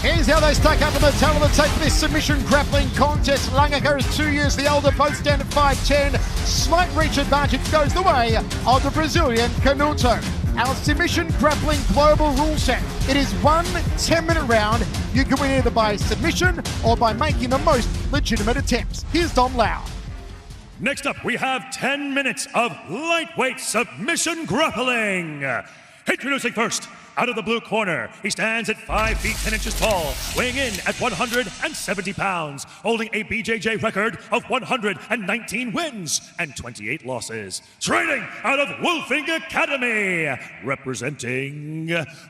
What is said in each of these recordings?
Here's how they stack up in the tail of the tape for this submission grappling contest. Langaker is 2 years the older, both stand at 5'10". Slight reach advantage goes the way of the Brazilian Canuto. Our submission grappling global rule set. It is one 10-minute round. You can win either by submission or by making the most legitimate attempts. Here's Dom Lau. Next up, we have 10 minutes of lightweight submission grappling. Introducing first, out of the blue corner, he stands at 5 feet 10 inches tall, weighing in at 170 pounds, holding a BJJ record of 119 wins and 28 losses. Training out of Wolfing Academy, representing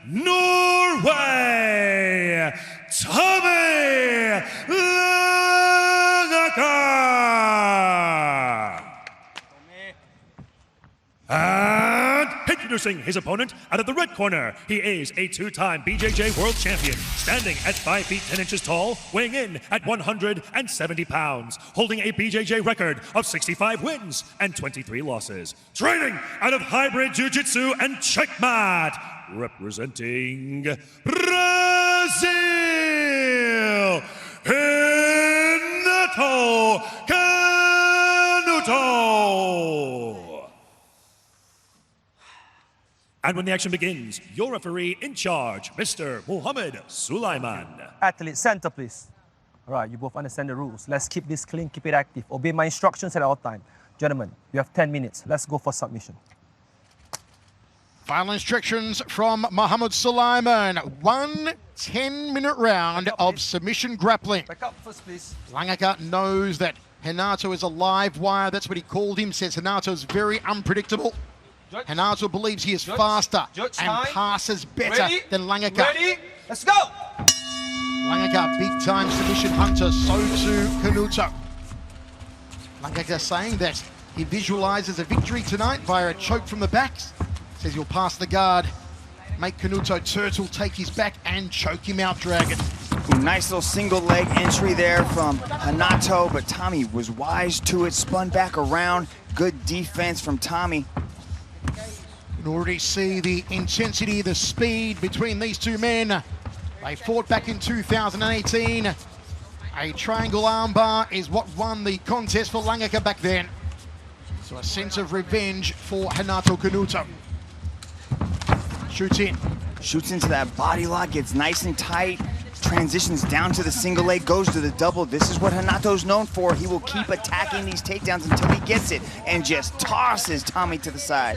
Norway, Tommy langaker. And introducing his opponent out of the red corner, he is a two-time BJJ world champion, standing at 5 feet 10 inches tall, weighing in at 170 pounds, holding a BJJ record of 65 wins and 23 losses. Training out of hybrid jiu-jitsu and checkmat, representing Brazil, renato canuto. And when the action begins, your referee in charge, Mr. Muhammad Sulaiman. Athlete, center, please. All right, you both understand the rules. Let's keep this clean, keep it active. Obey my instructions at all time. Gentlemen, you have 10 minutes. Let's go for submission. Final instructions from Muhammad Sulaiman. One 10-minute round of submission grappling. Back up first, please. Langaker knows that Renato is a live wire. That's what he called him. Says Renato is very unpredictable. Renato believes he is faster and passes better than Langaker. Ready? Let's go! Langaker, big-time submission hunter, so too Canuto. Langaker saying that he visualizes a victory tonight via a choke from the back. Says he'll pass the guard, make Canuto turtle, take his back, and choke him out, Dragon. Nice little single leg entry there from Renato, but Tommy was wise to it, spun back around. Good defense from Tommy. You can already see the intensity, the speed between these two men. They fought back in 2018. A triangle armbar is what won the contest for Langaker back then. So a sense of revenge for Renato Canuto. Shoots in. Shoots into that body lock, gets nice and tight, transitions down to the single leg, goes to the double. This is what Renato's known for. He will keep attacking these takedowns until he gets it and just tosses Tommy to the side.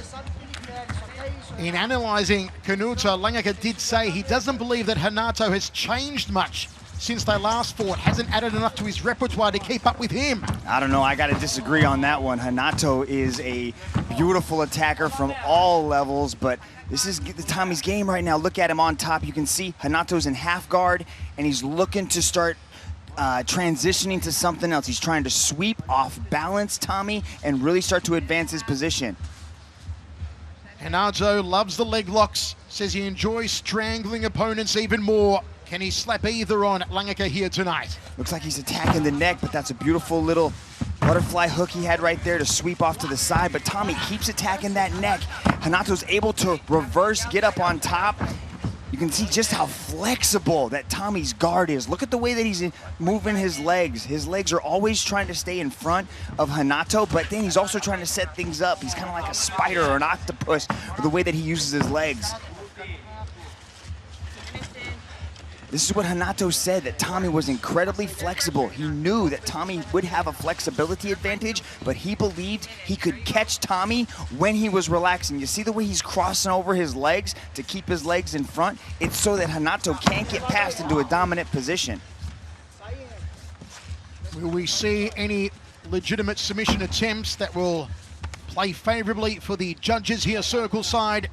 In analysing Canuto, Langaker did say he doesn't believe that Renato has changed much since they last fought, hasn't added enough to his repertoire to keep up with him. I don't know, I gotta disagree on that one. Renato is a beautiful attacker from all levels, but this is the Tommy's game right now. Look at him on top. You can see Renato's in half guard, and he's looking to start transitioning to something else. He's trying to sweep off balance Tommy and really start to advance his position. Renato loves the leg locks, says he enjoys strangling opponents even more. Can he slap either on Langaker here tonight? Looks like he's attacking the neck, but that's a beautiful little butterfly hook he had right there to sweep off to the side, but Tommy keeps attacking that neck. Renato's able to reverse, get up on top. You can see just how flexible that Tommy's guard is. Look at the way that he's moving his legs. His legs are always trying to stay in front of Renato, but then he's also trying to set things up. He's kind of like a spider or an octopus with the way that he uses his legs. This is what Renato said, that Tommy was incredibly flexible. He knew that Tommy would have a flexibility advantage, but he believed he could catch Tommy when he was relaxing. You see the way he's crossing over his legs to keep his legs in front? It's so that Renato can't get passed into a dominant position. Will we see any legitimate submission attempts that will play favorably for the judges here, circle side?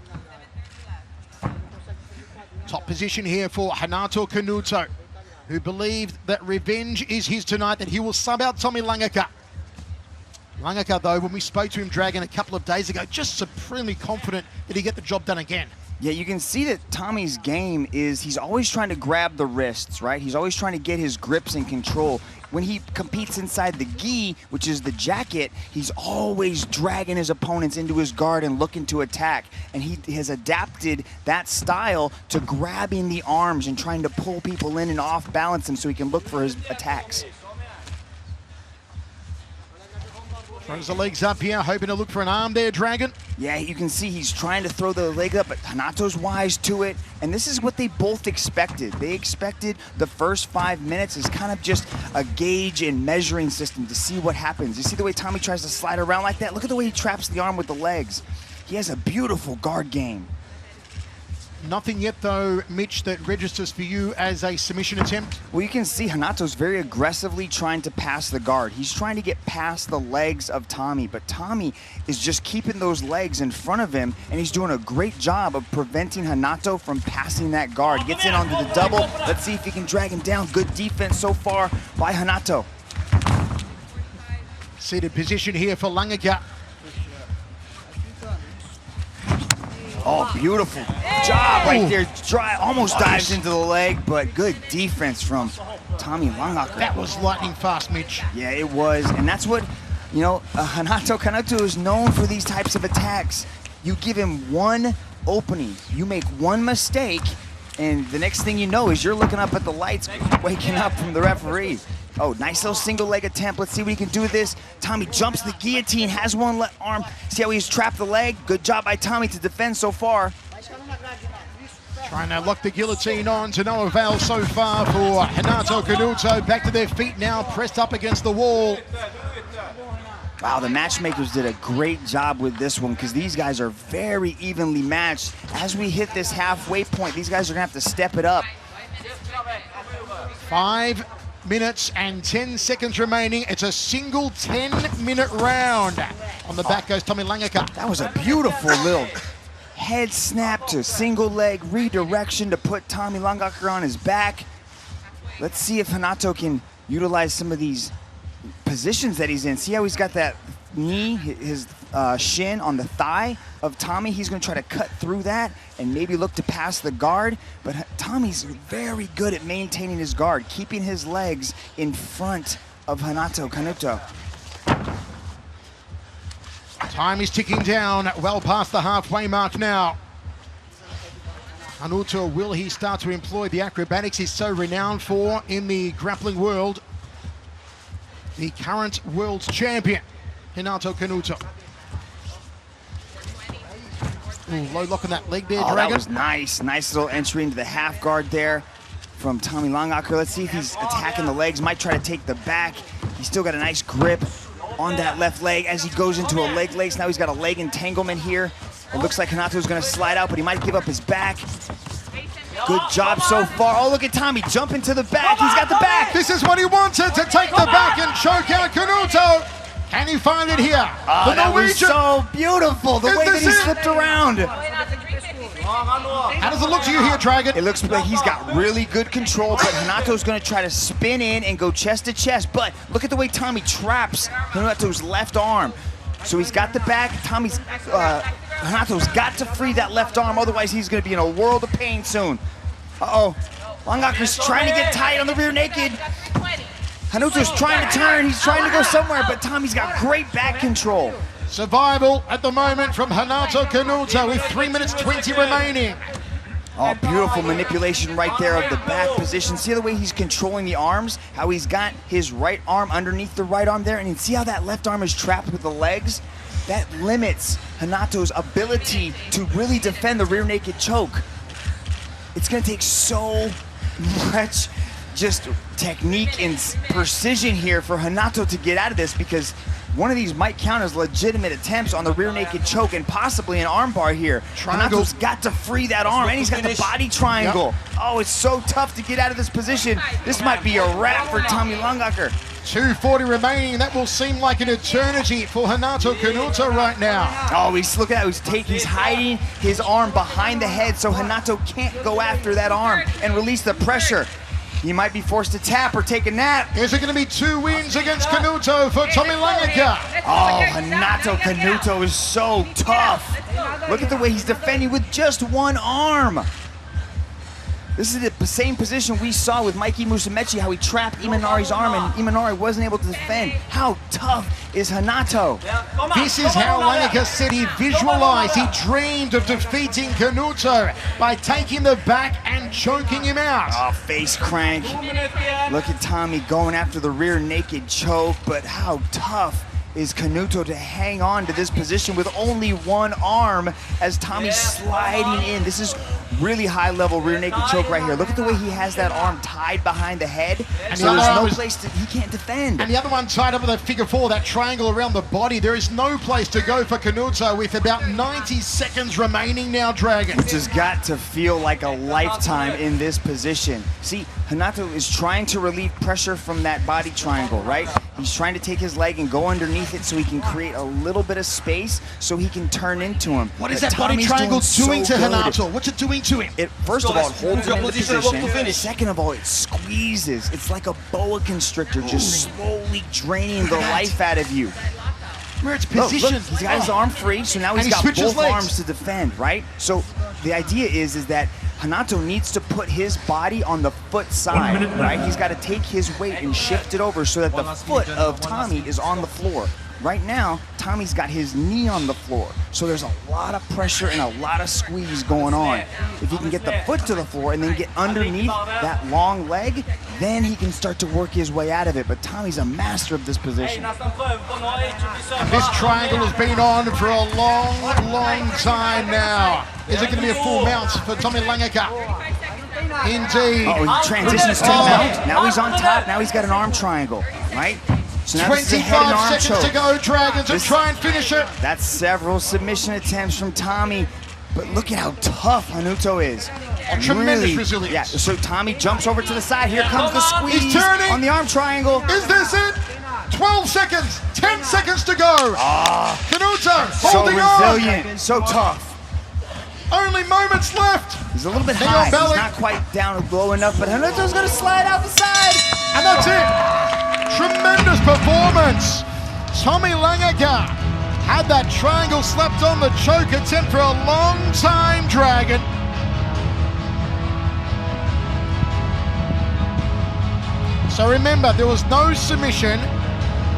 Top position here for Renato Canuto, who believed that revenge is his tonight, that he will sub out Tommy Langaker. Langaker, though, when we spoke to him, Dragon, a couple of days ago, just supremely confident that he'd get the job done again. Yeah, you can see that Tommy's game is he's always trying to grab the wrists, right? He's always trying to get his grips in control. when he competes inside the gi, which is the jacket, he's always dragging his opponents into his guard and looking to attack. And he has adapted that style to grabbing the arms and trying to pull people in and off balance them so he can look for his attacks. Throws the legs up here, hoping to look for an arm there, Dragon. Yeah, you can see he's trying to throw the leg up, but Renato's wise to it. And this is what they both expected. They expected the first 5 minutes as kind of just a gauge and measuring system to see what happens. You see the way Tommy tries to slide around like that? Look at the way he traps the arm with the legs. He has a beautiful guard game. Nothing yet, though, Mitch, that registers for you as a submission attempt. Well, you can see Renato's very aggressively trying to pass the guard. He's trying to get past the legs of Tommy, but Tommy is just keeping those legs in front of him, and he's doing a great job of preventing Renato from passing that guard. Gets in onto the double. Let's see if he can drag him down. Good defense so far by Renato. Seated position here for langaker. Oh, beautiful job right there. Almost dives into the leg, but good defense from Tommy langaker. That was lightning fast, Mitch. Yeah, it was, and that's what, you know, Renato canuto is known for these types of attacks. You give him one opening, you make one mistake, and the next thing you know is you're looking up at the lights, waking up from the referee. Oh, nice little single leg attempt. Let's see what he can do with this. Tommy jumps the guillotine, has one arm. See how he's trapped the leg? Good job by Tommy to defend so far. Trying to lock the guillotine on to no avail so far for Renato canuto. Back to their feet now, pressed up against the wall. Wow, the matchmakers did a great job with this one because these guys are very evenly matched. As we hit this halfway point, these guys are going to have to step it up. 5 minutes and 10 seconds remaining. It's a single 10-minute round. On the back goes Tommy langaker. That was a beautiful little head snap to single leg redirection to put Tommy langaker on his back. Let's see if Renato can utilize some of these positions that he's in. See how he's got that knee, his shin on the thigh of Tommy. He's going to try to cut through that and maybe look to pass the guard. But Tommy's very good at maintaining his guard, keeping his legs in front of Renato canuto. Time is ticking down, well past the halfway mark now. Canuto, will he start to employ the acrobatics he's so renowned for in the grappling world? The current world champion, Renato canuto. Ooh, low lock on that leg there, Dragon. That was nice. Nice little entry into the half guard there from Tommy langaker. Let's see if he's attacking the legs. Might try to take the back. He's still got a nice grip on that left leg as he goes into a leg lace. Now he's got a leg entanglement here. It looks like Renato's going to slide out, but he might give up his back. Good job so far. Oh, look at Tommy jumping to the back. He's got the back. This is what he wanted, to take the back and choke out canuto. Can he find it here? Oh, that was so beautiful, the way that he slipped around. How does it look to you here, Dragon? It looks like he's got really good control, but Renato's going to try to spin in and go chest to chest. But look at the way Tommy traps Renato's left arm. So he's got the back. Renato's got to free that left arm, otherwise he's going to be in a world of pain soon. Uh-oh. langaker's trying to get tight on the rear naked. Renato's trying to turn. He's trying to go somewhere, but Tommy's got great back control. Survival at the moment from Renato canuto with 3 minutes 20 remaining. Oh, beautiful manipulation right there of the back position. See the way he's controlling the arms? How he's got his right arm underneath the right arm there, and you see how that left arm is trapped with the legs? That limits Renato's ability to really defend the rear naked choke. It's going to take so much just technique and precision here for Renato to get out of this, because one of these might count as legitimate attempts on the rear naked choke and possibly an armbar here. Renato's got to free that arm, and he's got the body triangle. Yep. Oh, it's so tough to get out of this position. This might be a wrap for Tommy langaker. 2:40 remaining. That will seem like an eternity for Renato canuto right now. Oh, look at that. He's hiding his arm behind the head so Renato can't go after that arm and release the pressure. He might be forced to tap or take a nap. Is it going to be 2 wins against canuto for Tommy langaker? Oh, Renato canuto is so tough. Look at the way he's defending with just one arm. This is the same position we saw with Mikey Musumeci, how he trapped Imanari's arm and Imanari wasn't able to defend. How tough is Renato? This is how langaker said he visualized, he dreamed of defeating Canuto by taking the back and choking him out. Oh, face crank. Look at Tommy going after the rear naked choke, but how tough is Canuto to hang on to this position with only one arm as Tommy's sliding in. This is really high level rear naked choke right here. Look at the way he has that arm tied behind the head, and so there's no place that he can't defend. And the other one tied up with a figure four, that triangle around the body. There is no place to go for Canuto with about 90 seconds remaining now, Dragon. Which has got to feel like a lifetime in this position. See, Renato is trying to relieve pressure from that body triangle, right? He's trying to take his leg and go underneath it so he can create a little bit of space so he can turn into him. What is that body triangle doing to Renato? What's it doing to him? First of all, it holds him in the position. Second of all, it squeezes. It's like a boa constrictor, just slowly draining the life out of you. Where it's positioned. Look, he's got his arm free, so now he's got both arms to defend, right? So the idea is that Renato needs to put his body on the foot side, right? He's got to take his weight and shift it over so that the foot of Tommy is on the floor. Right now, Tommy's got his knee on the floor, so there's a lot of pressure and a lot of squeeze going on. If he can get the foot to the floor and then get underneath that long leg, then he can start to work his way out of it. But Tommy's a master of this position. This triangle has been on for a long, long time now. Is it going to be a full mount for Tommy Langaker? Indeed. Oh, he transitions to mount. Now he's on top. Now he's got an arm triangle, right? So now 25 seconds to go, Dragons, and try and finish it. That's several submission attempts from Tommy, but look at how tough Canuto is. Tremendous resilience. Yeah, so Tommy jumps over to the side. Here comes the squeeze. He's turning on the arm triangle. Is this it? 12 seconds, 10 seconds to go. Canuto holding on. So resilient, so tough. Only moments left. He's a little bit high. He's not quite down low enough, but Canuto's going to slide out the side. And that's it. Tremendous performance. Tommy Langaker had that triangle slapped on the choke attempt for a long time, Dragon. So remember, there was no submission.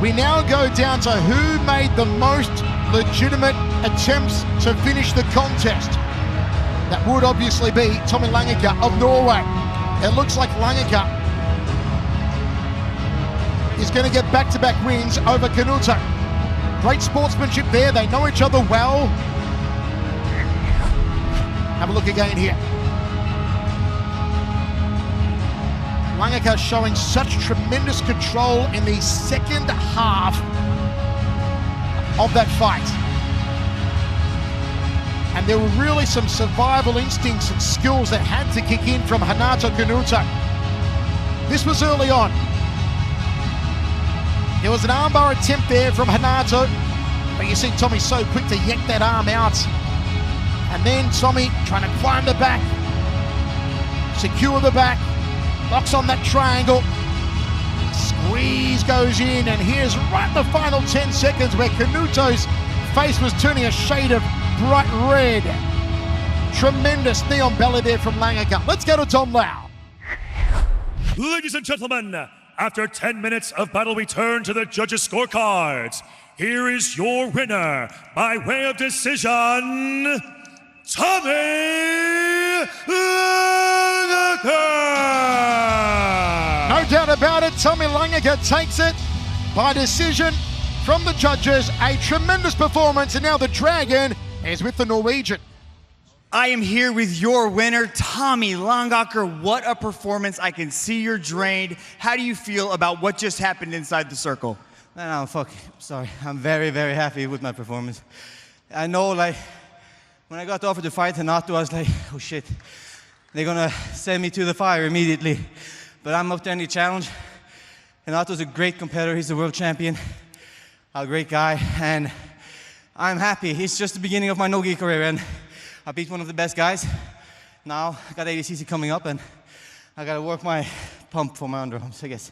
We now go down to who made the most legitimate attempts to finish the contest. That would obviously be Tommy Langaker of Norway. It looks like Langaker is going to get back-to-back wins over Canuto. Great sportsmanship there. They know each other well. Have a look again here. Langaker showing such tremendous control in the second half of that fight. And there were really some survival instincts and skills that had to kick in from Renato Canuto. This was early on. There was an armbar attempt there from Renato, but you see Tommy so quick to yank that arm out. And then Tommy trying to climb the back, secure the back, locks on that triangle, squeeze goes in, and here's right the final 10 seconds where Canuto's face was turning a shade of bright red. Tremendous neon belly there from Langaker. Let's go to Tom Lau. Ladies and gentlemen, after 10 minutes of battle, we turn to the judges' scorecards. Here is your winner, by way of decision, Tommy Langaker! No doubt about it, Tommy Langaker takes it by decision from the judges. A tremendous performance, and now the Dragon is with the Norwegian. I am here with your winner, Tommy Langaker. What a performance. I can see you're drained. How do you feel about what just happened inside the circle? No, sorry. I'm very, very happy with my performance. I know, like, when I got offered to fight Renato, I was like, oh shit, they're gonna send me to the fire immediately. But I'm up to any challenge. Renato's a great competitor. He's a world champion, a great guy, and I'm happy. It's just the beginning of my no-gi career, and I beat one of the best guys. Now I got ADCC coming up, and I got to work my pump for my underarms, I guess,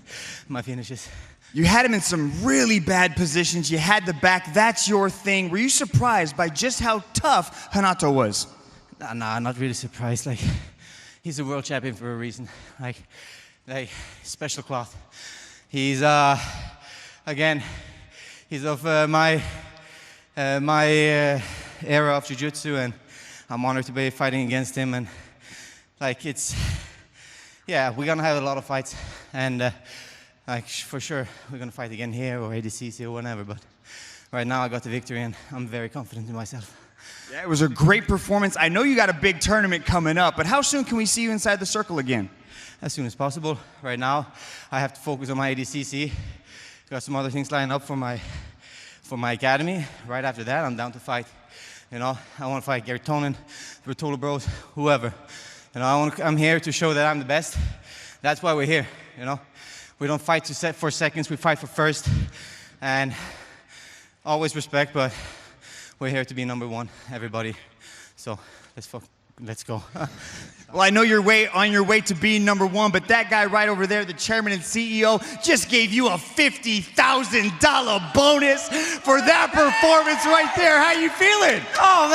my finishes. You had him in some really bad positions. You had the back. That's your thing. Were you surprised by just how tough Renato was? Nah, not really surprised. Like, he's a world champion for a reason. Like special cloth. He's again, he's of my era of jiu-jitsu, and I'm honored to be fighting against him. And like yeah, we're gonna have a lot of fights, and like for sure we're gonna fight again here or ADCC or whatever. But right now I got the victory, and I'm very confident in myself. Yeah, it was a great performance. I know you got a big tournament coming up, but how soon can we see you inside the circle again? As soon as possible. Right now, I have to focus on my ADCC. Got some other things lined up for my academy. Right after that, I'm down to fight. You know, I want to fight Gary Tonin, the Rotolo Bros, whoever. You know, I'm here to show that I'm the best. That's why we're here. You know, we don't fight for seconds. We fight for first, and always respect. But we're here to be number one, everybody. So let's go. Well, I know you're on your way to being number one, but that guy right over there, the chairman and CEO, just gave you a $50,000 bonus for that performance right there. How you feeling? Oh,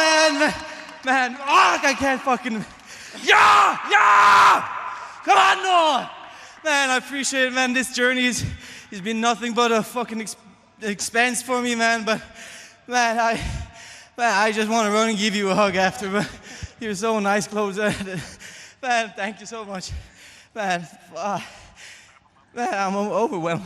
man, I can't fucking, yeah, come on, no. Man, I appreciate it, man. This journey has been nothing but a fucking expense for me, man, but, man, I just want to run and give you a hug after, but you're so nice, close. Man, thank you so much. Man, I'm overwhelmed.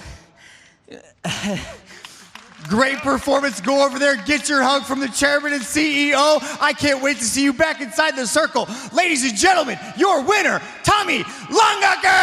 Great performance. Go over there, get your hug from the chairman and CEO. I can't wait to see you back inside the circle. Ladies and gentlemen, your winner, Tommy Langaker!